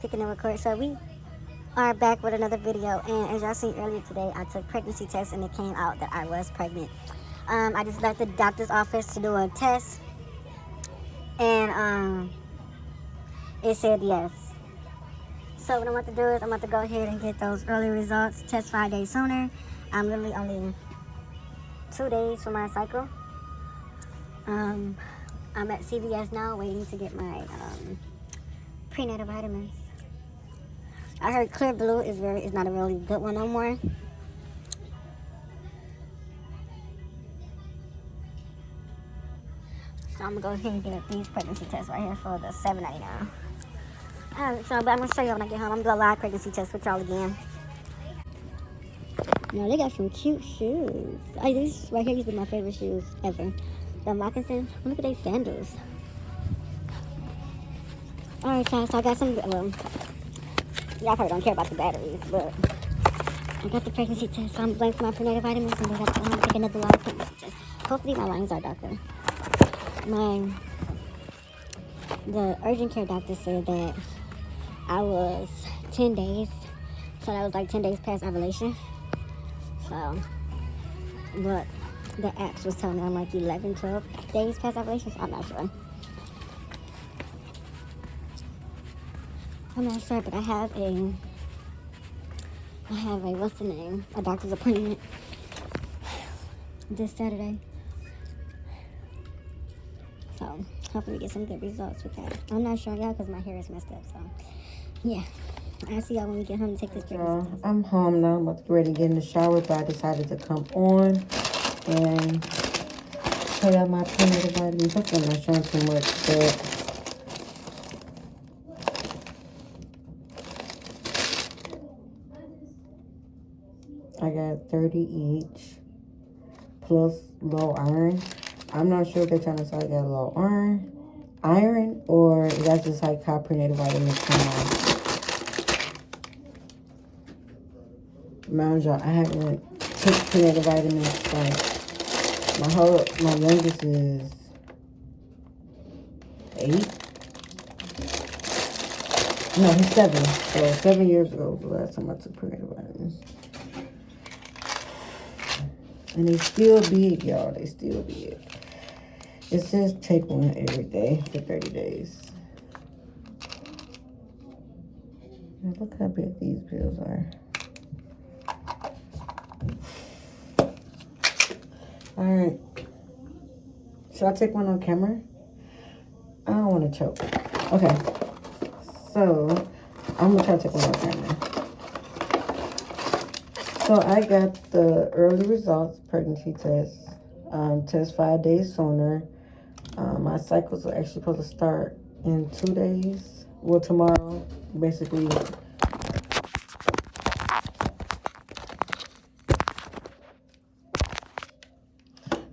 Clicking and record. So we are back with another video, and as y'all seen earlier today, I took pregnancy tests and it came out that I was pregnant. I just left the doctor's office to do a test, and it said yes. So what I'm about to do is I'm about to go ahead and get those early results. Test 5 days sooner. I'm literally only 2 days from my cycle. I'm at CVS now waiting to get my prenatal vitamins. I heard Clear Blue is not a really good one no more. So I'm gonna go ahead and get these pregnancy tests right here for the $7.99. Alright, so but I'm gonna show you when I get home. I'm gonna do a live pregnancy test with y'all again. Now they got some cute shoes. These right here used to be my favorite shoes ever. The moccasins. Look at these sandals. Alright, so I got some. Y'all probably don't care about the batteries, but I got the pregnancy test. So I'm blank for my prenatal vitamins, and then I'm gonna take another live pregnancy test. Hopefully my lines are darker. The urgent care doctor said that I was 10 days, so that was like 10 days past ovulation. So, but the apps was telling me I'm like 11, 12 days past ovulation, so I'm not sure. I'm not sure, but I have a, what's the name? A doctor's appointment this Saturday. So, hopefully get some good results with that. I'm not showing y'all because my hair is messed up, so, yeah. I'll see y'all when we get home to take this pregnancy test. I'm home now. I'm about to get ready to get in the shower, but I decided to come on and show y'all my prenatal vitamins. Hopefully I'm not showing too much, but I got 30 each, plus low iron. I'm not sure if they're trying to say I got low iron, or that's just like how prenatal vitamins come out. Mind y'all, I haven't took prenatal vitamins like my youngest is 8. No, he's 7. So 7 years ago was the last time I took prenatal vitamins. And they still big, y'all. They still big. It says take one every day for 30 days. Now look how big these pills are. Alright. Should I take one on camera? I don't want to choke. Okay. So, I'm going to try to take one on camera. So, I got the early results, pregnancy test. Test 5 days sooner. My cycles are actually supposed to start in 2 days. Well, tomorrow, basically.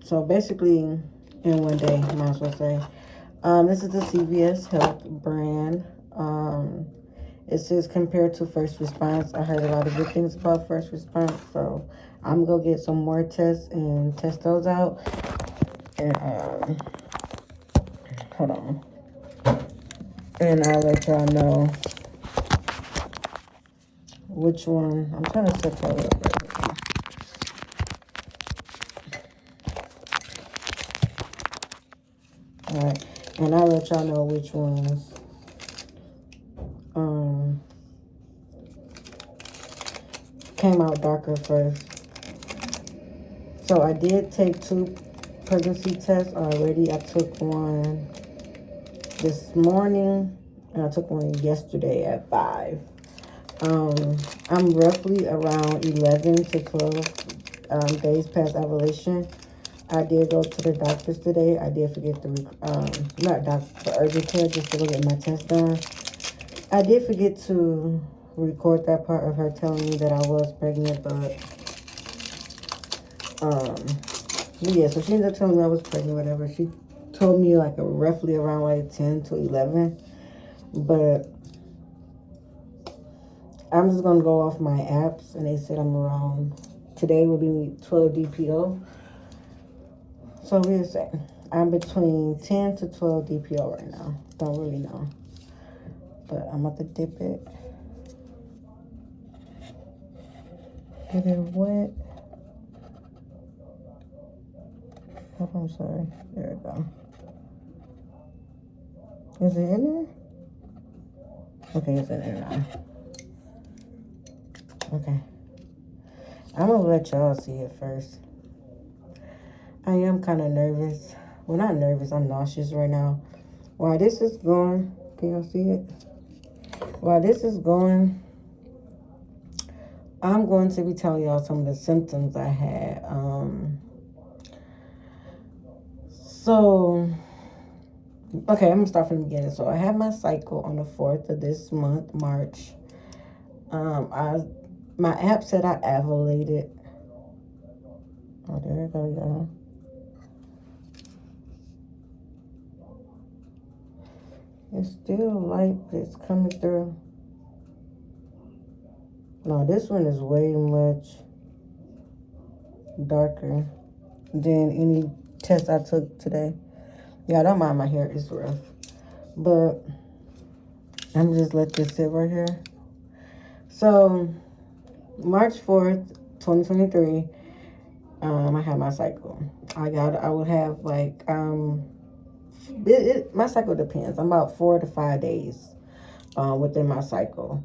So basically, in 1 day, I might as well say. This is the CVS Health brand. It says compared to first response. I heard a lot of good things about first response, so I'm gonna get some more tests and test those out. And hold on. And I'll let y'all know which one. I'm trying to set that up right now. Alright, and I'll let y'all know which ones came out darker first. So I did take 2 pregnancy tests already. I took one this morning and I took one yesterday at 5. I'm roughly around 11 to 12 days past ovulation. I did go to the doctor's today. I did forget to, the urgent care, just to go get my test done. I did forget to record that part of her telling me that I was pregnant, but, yeah, so she ended up telling me I was pregnant, whatever. She told me, like, roughly around, like, 10 to 11, but I'm just going to go off my apps, and they said I'm around, today will be 12 DPO. So we'll say I'm between 10 to 12 DPO right now. Don't really know. But I'm about to dip it. Get it wet. Oh, I'm sorry. There we go. Is it in there? Okay, it's in there now. Okay. I'm gonna let y'all see it first. I am kind of nervous. Well, not nervous. I'm nauseous right now. While this is going, can y'all see it? While this is going, I'm going to be telling y'all some of the symptoms I had. Okay, I'm gonna start from the beginning. So I had my cycle on the 4th of this month, March. My app said I ovulated. Oh, there we go, y'all. It's still light, but it's coming through. No, this one is way much darker than any test I took today. Yeah, I don't mind my hair, it's rough. But I'm just let this sit right here. So March 4th, 2023, I had my cycle. I would have like my cycle depends. I'm about 4 to 5 days within my cycle.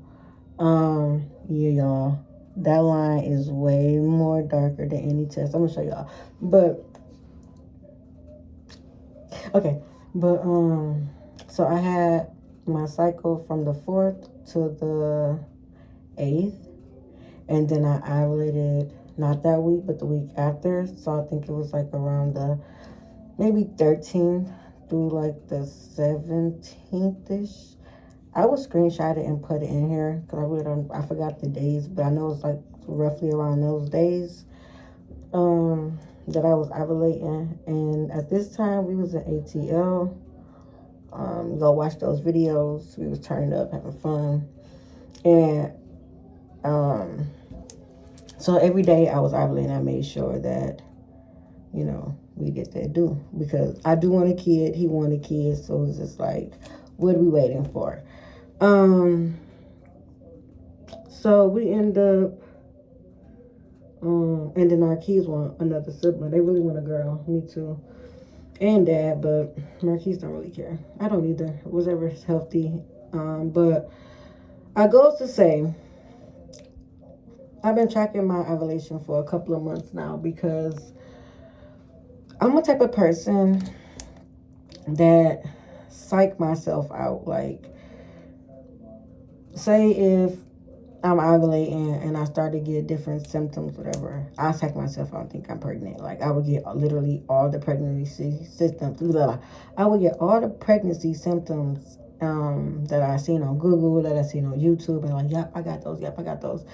Yeah, y'all, that line is way more darker than any test. I'm gonna show y'all. But okay, but so I had my cycle from the 4th to the 8th, and then I ovulated not that week but the week after. So I think it was like around the maybe 13th through like the 17th-ish. I would screenshot it and put it in here because I forgot the days, but I know it's like roughly around those days that I was ovulating. And at this time we was in ATL. Go watch those videos. We was turning up, having fun. And so every day I was ovulating, I made sure that, you know, we did that do. Because I do want a kid, he wanted a kid, so it's just like, what are we waiting for? So we end up, and then our kids want another sibling. They really want a girl, me too. And dad, but Marquise don't really care. I don't either. Whatever's healthy. But I goes to say, I've been tracking my ovulation for a couple of months now because I'm a type of person that psych myself out. Like, say if I'm ovulating and I start to get different symptoms, whatever, I psych myself out and think I'm pregnant. Like, I would get literally all the pregnancy symptoms. I would get all the pregnancy symptoms that I seen on Google, that I seen on YouTube, and like, yep, I got those. Yep, I got those.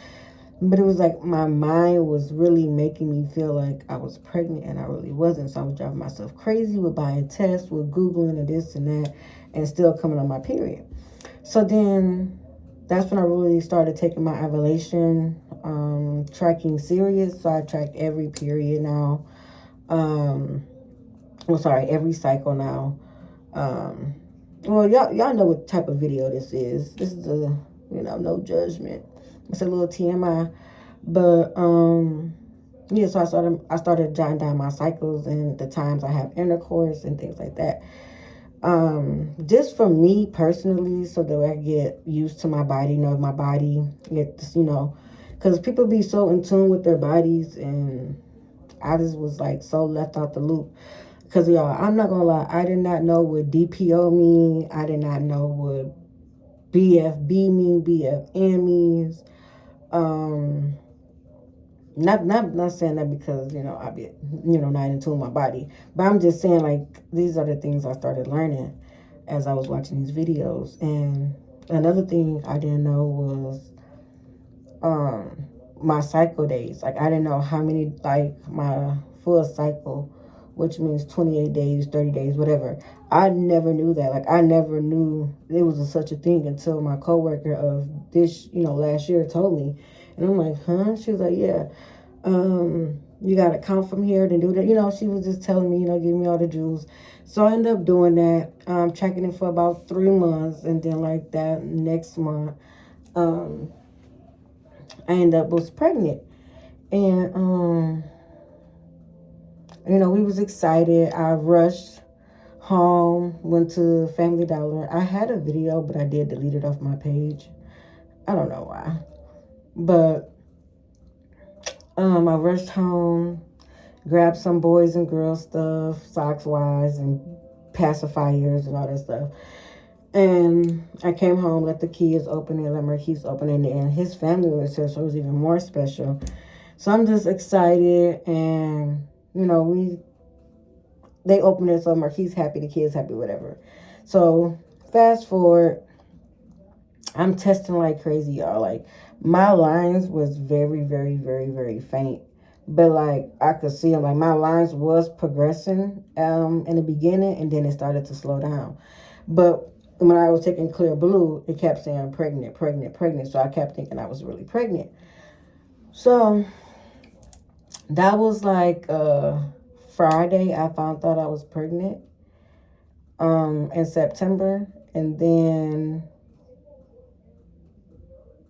But it was like my mind was really making me feel like I was pregnant and I really wasn't. So I was driving myself crazy with buying tests, with Googling and this and that, and still coming on my period. So then that's when I really started taking my ovulation tracking serious. So I track every period now. Every cycle now. Well, y'all know what type of video this is. This is no judgment. It's a little TMI, but yeah. So I started jotting down my cycles and the times I have intercourse and things like that. Just for me personally, so that I get used to my body, know my body, because people be so in tune with their bodies, and I just was like so left out the loop. Because y'all, I'm not gonna lie, I did not know what DPO mean. I did not know what BFB mean, BFN means. Not saying that because I be not in tune with my body, but I'm just saying, like, these are the things I started learning as I was watching these videos. And another thing I didn't know was my cycle days. Like, I didn't know how many, like, my full cycle, which means 28 days, 30 days, whatever. I never knew that. Like, I never knew there was such a thing until my coworker of this, last year told me. And I'm like, huh? She was like, yeah. You got to count from here, then do that. You know, she was just telling me, you know, giving me all the jewels. So I ended up doing that, checking it for about 3 months. And then like that next month, um, I ended up was pregnant. And, you know, we was excited. I rushed home, went to Family Dollar. I had a video, but I did delete it off my page. I don't know why. But I rushed home, grabbed some boys and girls stuff, socks wise and pacifiers and all that stuff. And I came home, let the kids open it, let Marquise open it, and his family was here, so it was even more special. So I'm just excited, and you know, they opened it, so Marquise happy, the kids happy, whatever. So fast forward, I'm testing like crazy, y'all. Like my lines was very, very, very, very faint, but like I could see them. Like my lines was progressing in the beginning, and then it started to slow down. But when I was taking Clear Blue, it kept saying pregnant, pregnant, pregnant. So I kept thinking I was really pregnant. So that was like Friday. I found out I was pregnant in September, and then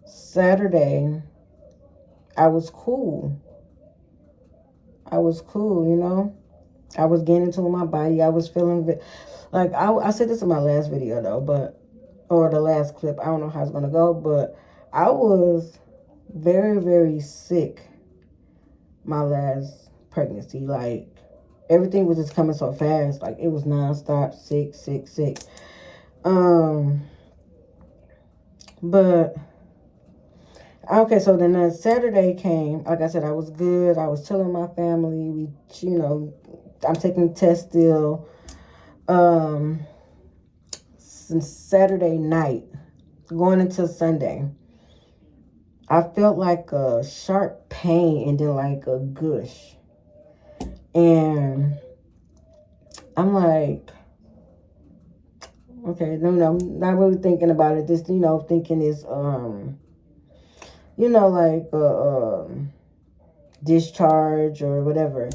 Saturday I was cool. I was cool, you know. I was getting into my body. I was feeling like I said this in my last video though, but or the last clip. I don't know how it's gonna go, but I was very, very sick my last pregnancy. Like everything was just coming so fast. Like it was nonstop sick, sick, sick. But okay, so then that Saturday came. Like I said, I was good. I was chilling with my family. We, you know, I'm taking tests still. Since Saturday night, going into Sunday, I felt like a sharp pain and then like a gush. And I'm like, okay, no, I'm not really thinking about it. Just, you know, thinking is, you know, like discharge or whatever.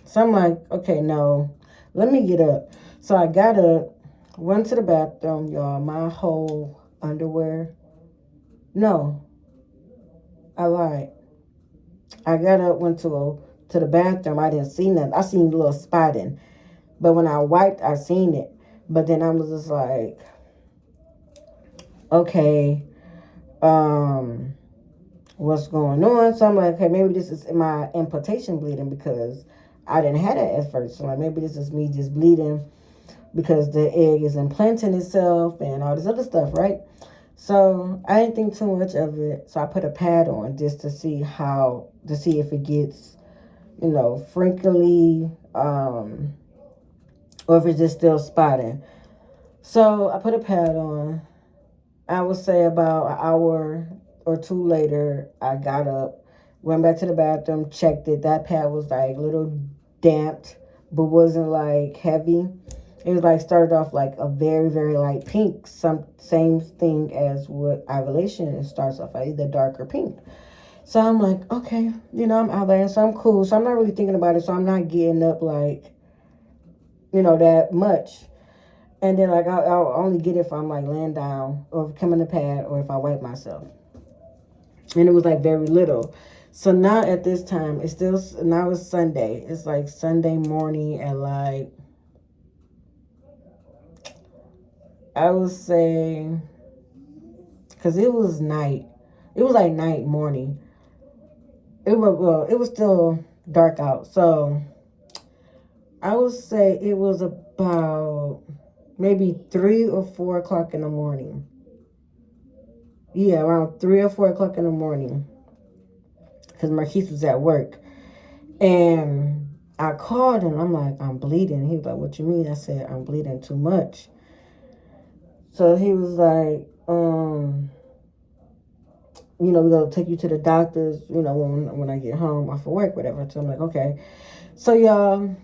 So I'm like, okay, no, let me get up. So I got up, went to the bathroom, y'all. My whole underwear. No, I lied. I got up, went to the bathroom. I didn't see nothing. I seen a little spotting, but when I wiped, I seen it. But then I was just like, okay, what's going on? So I'm like, okay, maybe this is my implication bleeding because I didn't have that at first. So like, maybe this is me just bleeding because the egg is implanting itself and all this other stuff, right? So I didn't think too much of it. So I put a pad on just to see if it gets, you know, frinkly, or if it's just still spotting. So I put a pad on. I would say about an hour or two later, I got up, went back to the bathroom, checked it. That pad was like a little damped, but wasn't like heavy. It was like started off like a very, very light pink. Same thing as what ovulation. It starts off like either dark or pink. So I'm like, okay, you know, I'm ovulating, so I'm cool. So I'm not really thinking about it. So I'm not getting up like, you know, that much. And then like I'll only get it if I'm like laying down or if coming to pad or if I wipe myself. And it was like very little. So now at this time, now it's Sunday. It's like Sunday morning at like, I would say, because it was night. It was like night, morning. It was still dark out. So I would say it was about maybe 3 or 4 o'clock in the morning. Yeah, around 3 or 4 o'clock in the morning. Because Marquise was at work. And I called him. I'm like, I'm bleeding. He was like, what you mean? I said, I'm bleeding too much. So he was like, you know, we're going to take you to the doctors, you know, when I get home off of work, whatever. So I'm like, okay. So, y'all,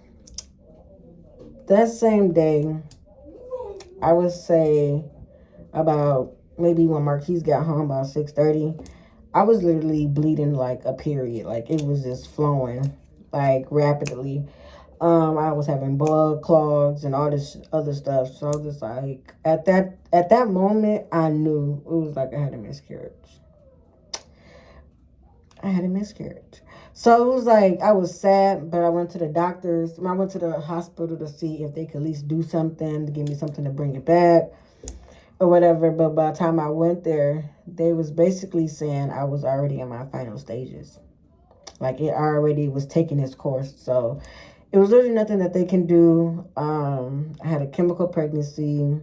that same day, I would say about maybe when Marquise got home about 6:30, I was literally bleeding like a period. Like it was just flowing like rapidly. I was having blood clogs and all this other stuff. So I was just like, at that moment, I knew it was like I had a miscarriage. I had a miscarriage. So it was like I was sad, but I went to the doctors. I went to the hospital to see if they could at least do something to give me something to bring it back or whatever. But by the time I went there, they was basically saying I was already in my final stages. Like it already was taking its course. So it was really nothing that they can do. I had a chemical pregnancy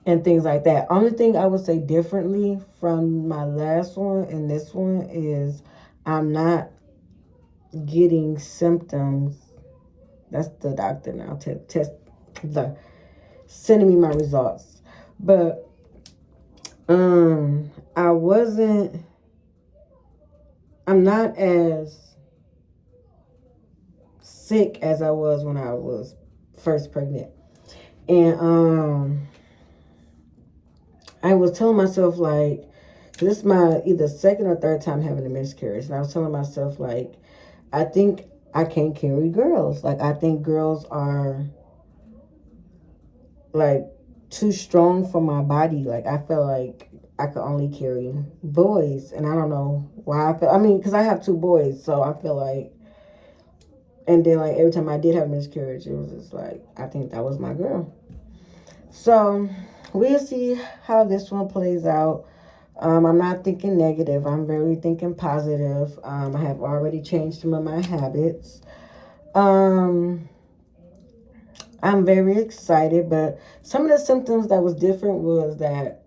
and things like that. Only thing I would say differently from my last one and this one is I'm not getting symptoms. That's the doctor now test the sending me my results. But I wasn't I'm not as sick as I was when I was first pregnant. And I was telling myself like this is my either second or third time having a miscarriage. And I was telling myself like I think I can't carry girls. Like I think girls are like too strong for my body. Like I feel like I could only carry boys, and I don't know why. I mean, because I have two boys, so I feel like. And then like every time I did have a miscarriage, it was just like I think that was my girl. So we'll see how this one plays out. I'm not thinking negative. I'm very thinking positive. I have already changed some of my habits. I'm very excited, but some of the symptoms that was different was that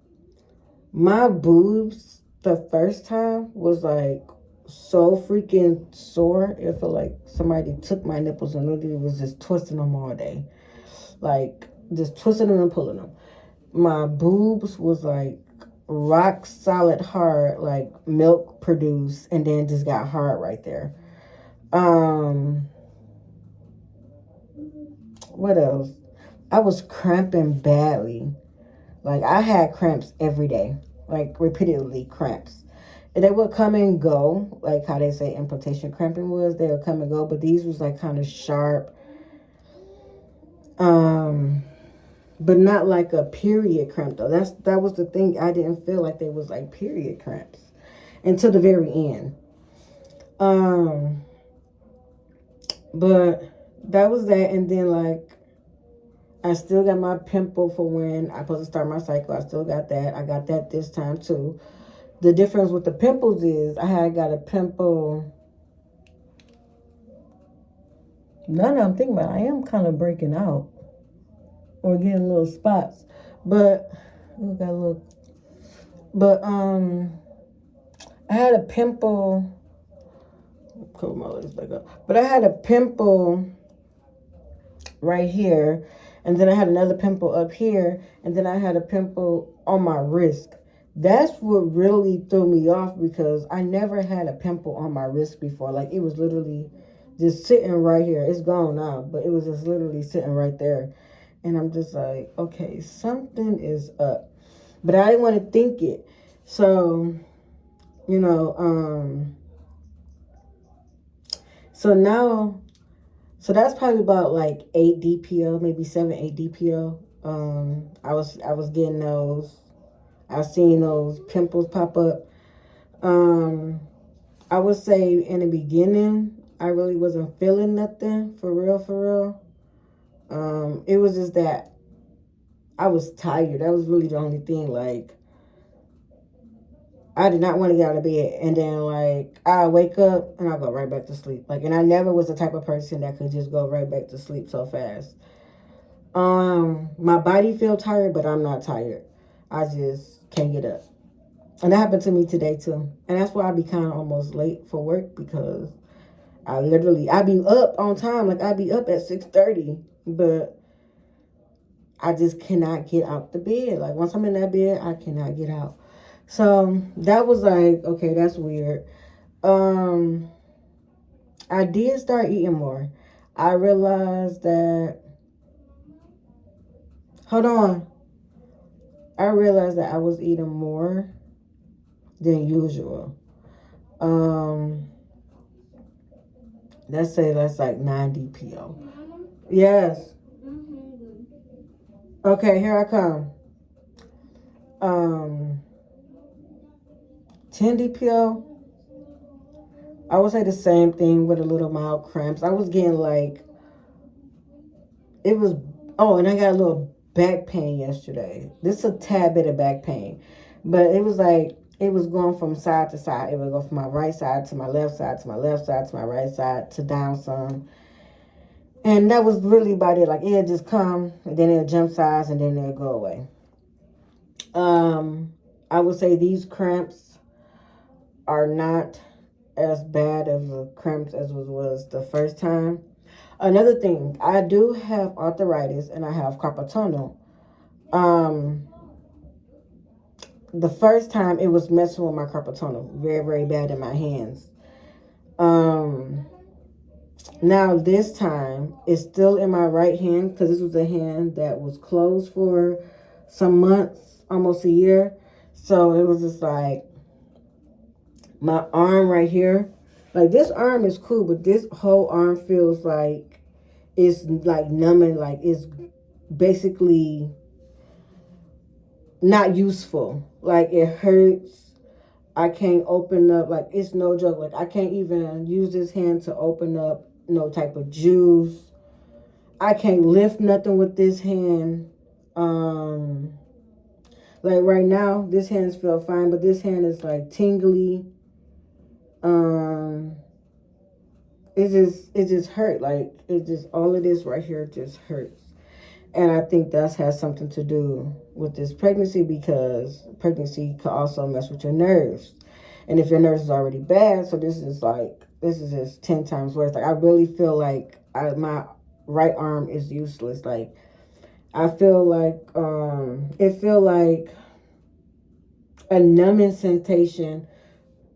my boobs the first time was like so freaking sore. It felt like somebody took my nipples and literally was just twisting them all day. Like just twisting them and pulling them. My boobs was like rock solid hard, like milk produced, and then just got hard right there. What else? I was cramping badly. Like I had cramps every day, like repeatedly cramps. And they would come and go, like how they say implantation cramping was. They would come and go, but these was like kind of sharp. But not like a period cramp though. That was the thing. I didn't feel like they was like period cramps until the very end. But that was that, and then like I still got my pimple for when I supposed to start my cycle. I still got that. I got that this time too. The difference with the pimples is I had got a pimple. Now that I'm thinking about it, I am kind of breaking out or getting little spots, but we got a little. But I had a pimple. Cool, my legs back up. But I had a pimple right here, and then I had another pimple up here, and then I had a pimple on my wrist. That's what really threw me off because I never had a pimple on my wrist before. Like it was literally just sitting right here. It's gone now, but it was just literally sitting right there. And I'm just like, okay, something is up. But I didn't want to think it. So, you know, so now, so that's probably about like 8 DPO, maybe 7, 8 DPO. I was getting those. I seen those pimples pop up. I would say in the beginning, I really wasn't feeling nothing for real, for real. It was just that I was tired. That was really the only thing. Like, I did not want to get out of bed. And then, like, I wake up and I go right back to sleep. Like, and I never was the type of person that could just go right back to sleep so fast. My body feel tired, but I'm not tired. I just can't get up. And that happened to me today too. And that's why I be kind of almost late for work because I be up on time. Like I be up at 6:30, but I just cannot get out the bed. Like once I'm in that bed, I cannot get out. So that was like, okay, that's weird. I did start eating more. I realized that, hold on. I realized that I was eating more than usual. Let's say that's like 9 DPO. Yes. Okay, here I come. 10 DPO. I would say the same thing with a little mild cramps. I was getting like, it was, oh, and I got a little back pain yesterday. This is a tad bit of back pain. But it was like, it was going from side to side. It would go from my right side to my left side to my left side to my right side to down some. And that was really about it. Like, it'll just come, and then it'll jump sides, and then it'll go away. I would say these cramps are not as bad of the cramps as was the first time. Another thing, I do have arthritis and I have carpal tunnel. The first time it was messing with my carpal tunnel very, very bad in my hands. Now this time it's still in my right hand because this was a hand that was closed for some months, almost a year. So it was just like my arm right here. Like, this arm is cool, but this whole arm feels like it's like numbing, like it's basically not useful. Like, it hurts. I can't open up, like, it's no joke. Like, I can't even use this hand to open up no type of juice. I can't lift nothing with this hand. Like right now, this hand feel fine, but this hand is like tingly. It just hurt. Like, it just, all of this right here just hurts. And I think that has something to do with this pregnancy, because pregnancy could also mess with your nerves. And if your nerves is already bad, so this is just 10 times worse. Like, I really feel like my right arm is useless. Like, I feel like, it feel like a numbing sensation,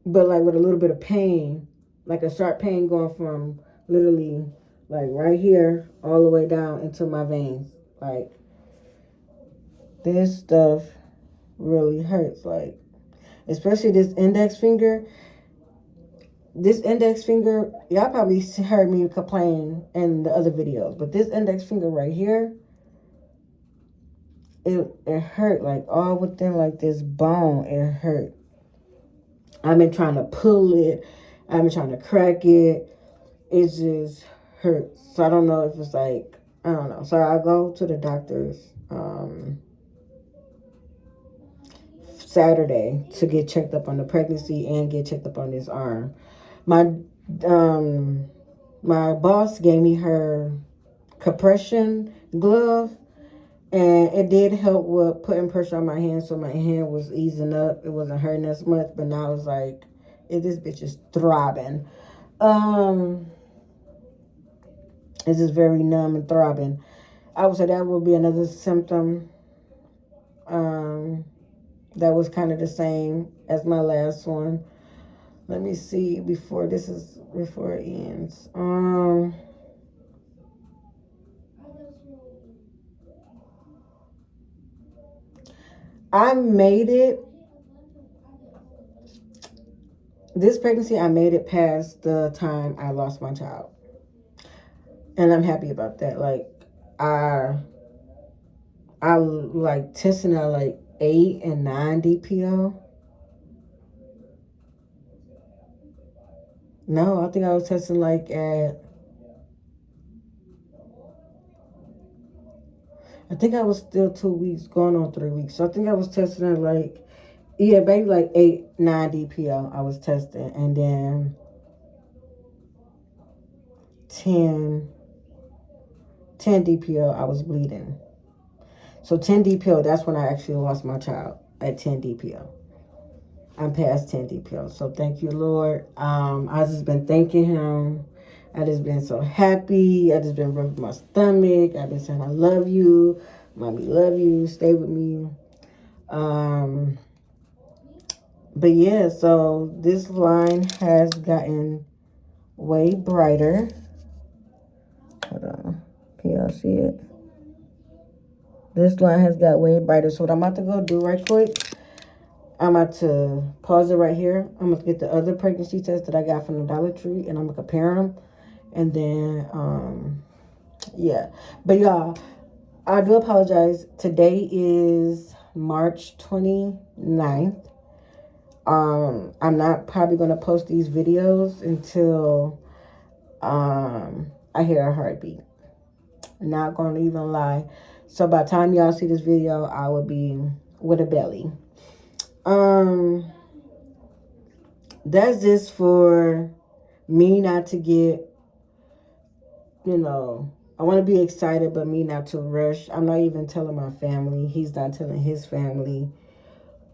but like with a little bit of pain, like a sharp pain going from literally like right here all the way down into my veins. Like, this stuff really hurts. Like, especially this index finger. This index finger, y'all probably heard me complain in the other videos, but this index finger right here, it hurt, like all within like this bone. It hurt. I've been trying to pull it. I've been trying to crack it. It just hurts. So I don't know if it's like, I don't know. So I go to the doctor's Saturday to get checked up on the pregnancy and get checked up on this arm. My boss gave me her compression glove, and it did help with putting pressure on my hand, so my hand was easing up. It wasn't hurting as much, but now it's like, this bitch is throbbing. It's just very numb and throbbing. I would say that would be another symptom that was kind of the same as my last one. Let me see before it ends. I made it. This pregnancy, I made it past the time I lost my child. And I'm happy about that. Like, I like testing at like 8 and 9 DPO. No, I think I was testing like at, I think I was still 2 weeks, going on 3 weeks. So I think I was testing at like, yeah, maybe like 8, 9 DPO I was testing. And then 10 DPO I was bleeding. So 10 DPO, that's when I actually lost my child, at 10 DPO. I'm past 10 DPO. So thank you, Lord. I just been thanking him. I just been so happy. I just been rubbing my stomach. I've been saying, I love you. Mommy, love you. Stay with me. But yeah, so this line has gotten way brighter. Hold on. Can y'all see it? This line has got way brighter. So what I'm about to go do right quick, I'm about to pause it right here. I'm going to get the other pregnancy test that I got from the Dollar Tree, and I'm going to compare them. And then, yeah. But y'all, I do apologize. Today is March 29th. I'm not probably going to post these videos until I hear a heartbeat. Not going to even lie. So by the time y'all see this video, I will be with a belly. That's just for me not to get, I want to be excited, but me not to rush. I'm not even telling my family. He's not telling his family.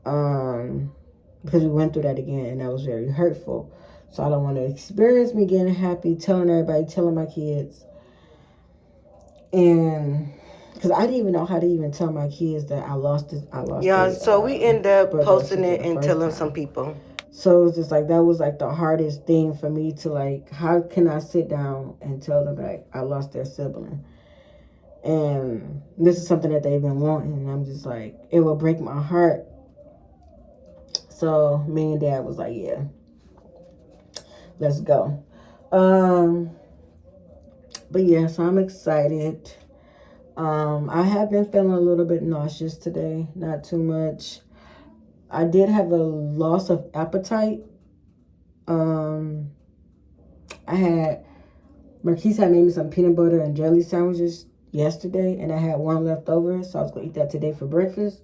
Because we went through that again, and that was very hurtful. So I don't want to experience me getting happy, telling everybody, telling my kids. And because I didn't even know how to even tell my kids that I lost it. Yeah, so we end up posting it and telling some people. So it's just like, that was like the hardest thing for me to like, how can I sit down and tell them like I lost their sibling? And this is something that they've been wanting. And I'm just like, it will break my heart. So me and Dad was like, yeah, let's go. But yeah, so I'm excited. I have been feeling a little bit nauseous today, not too much. I did have a loss of appetite. Marquise had made me some peanut butter and jelly sandwiches yesterday, and I had one left over, so I was going to eat that today for breakfast.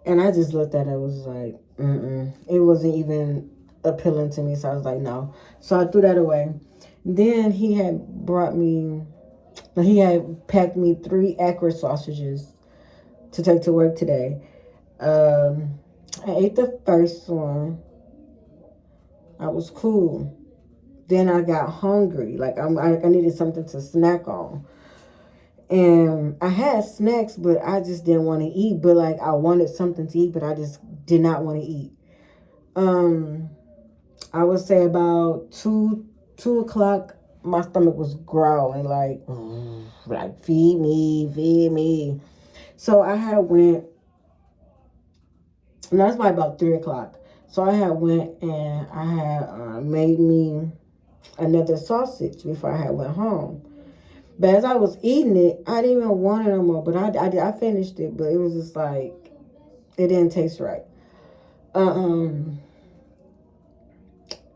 And I just looked at it, was like, It wasn't even appealing to me, so I was like, no. So I threw that away. Then he had packed me 3 Acra sausages to take to work today. I ate the first one. I was cool. Then I got hungry. Like I needed something to snack on. And I had snacks, but I just didn't want to eat. But like I wanted something to eat, but I just did not want to eat. I would say about 2 o'clock, my stomach was growling like feed me. So I had went. And that's by about 3 o'clock. So I had went and I had made me another sausage before I had went home. But as I was eating it, I didn't even want it no more. But I finished it, but it was just like, it didn't taste right.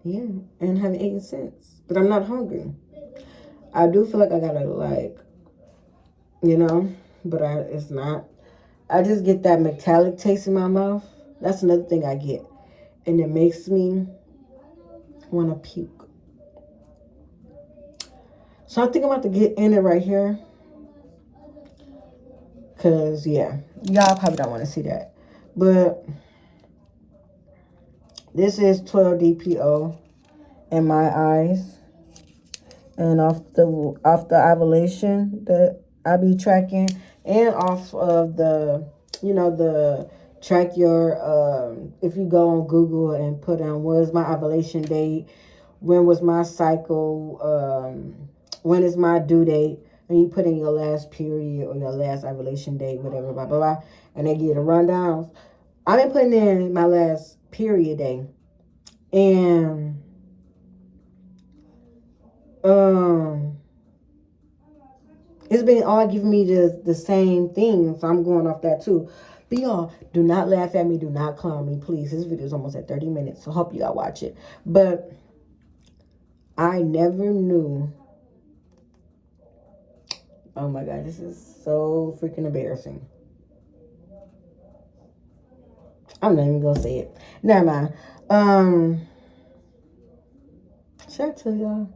Yeah, and haven't eaten since. But I'm not hungry. I do feel like I gotta but it's not. I just get that metallic taste in my mouth. That's another thing I get. And it makes me want to puke. So I think I'm about to get in it right here. Because, yeah, y'all probably don't want to see that. But this is 12 DPO in my eyes. And off the ovulation that I be tracking. And off of the track your, if you go on Google and put in what is my ovulation date, when was my cycle, when is my due date, and you put in your last period or your last ovulation date, whatever, blah, blah, blah, and they give you the rundowns. I've been putting in my last period day, and it's been all giving me the same thing, so I'm going off that too. But y'all, do not laugh at me, do not clown me, please. This video is almost at 30 minutes, so hope y'all watch it. But I never knew. Oh my God, this is so freaking embarrassing. I'm not even gonna say it. Never mind. Should I tell y'all?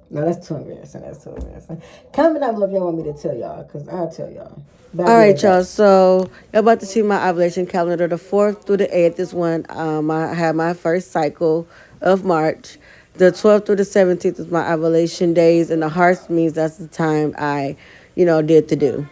No, that's too embarrassing. Comment down below if y'all want me to tell y'all, because I'll tell y'all. All right, y'all. So you're about to see my ovulation calendar. The 4th through the 8th is when I had my first cycle of March. The 12th through the 17th is my ovulation days, and the hearts means that's the time I, did to do.